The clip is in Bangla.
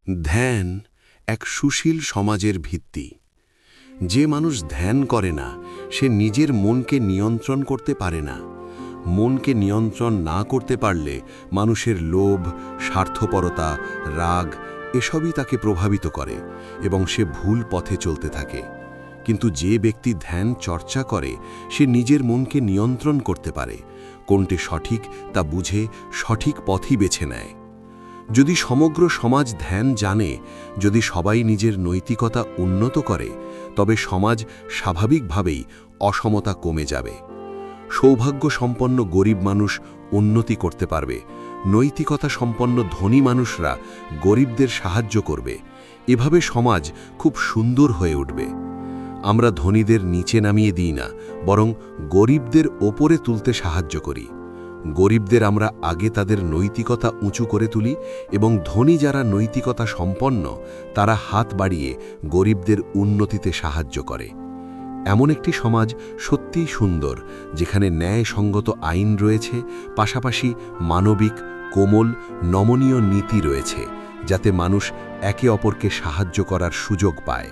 ধ্যান এক সুশীল সমাজের ভিত্তি। যে মানুষ ধ্যান করে না সে নিজের মনকে নিয়ন্ত্রণ করতে পারে না। মনকে নিয়ন্ত্রণ না করতে পারলে মানুষের লোভ, স্বার্থপরতা, রাগ এসবই তাকে প্রভাবিত করে এবং সে ভুল পথে চলতে থাকে। কিন্তু যে ব্যক্তি ধ্যান চর্চা করে সে নিজের মনকে নিয়ন্ত্রণ করতে পারে, কোনটি সঠিক তা বুঝে সঠিক পথই বেছে নেয়। যদি সমগ্র সমাজ ধ্যান জানে, যদি সবাই নিজের নৈতিকতা উন্নত করে, তবে সমাজ স্বাভাবিকভাবেই অসমতা কমে যাবে। সৌভাগ্য সম্পন্ন গরিব মানুষ উন্নতি করতে পারবে, নৈতিকতা সম্পন্ন ধনী মানুষরা গরিবদের সাহায্য করবে। এভাবে সমাজ খুব সুন্দর হয়ে উঠবে। আমরা ধনীদের নিচে নামিয়ে দিই না, বরং গরিবদের ওপরে তুলতে সাহায্য করি। গরিবদের আমরা আগে তাদের নৈতিকতা উঁচু করে তুলি এবং ধনী যারা নৈতিকতা সম্পন্ন তারা হাত বাড়িয়ে গরিবদের উন্নতিতে সাহায্য করে। এমন একটি সমাজ সত্যিই সুন্দর, যেখানে ন্যায়সঙ্গত আইন রয়েছে, পাশাপাশি মানবিক, কোমল, নমনীয় নীতি রয়েছে, যাতে মানুষ একে অপরকে সাহায্য করার সুযোগ পায়।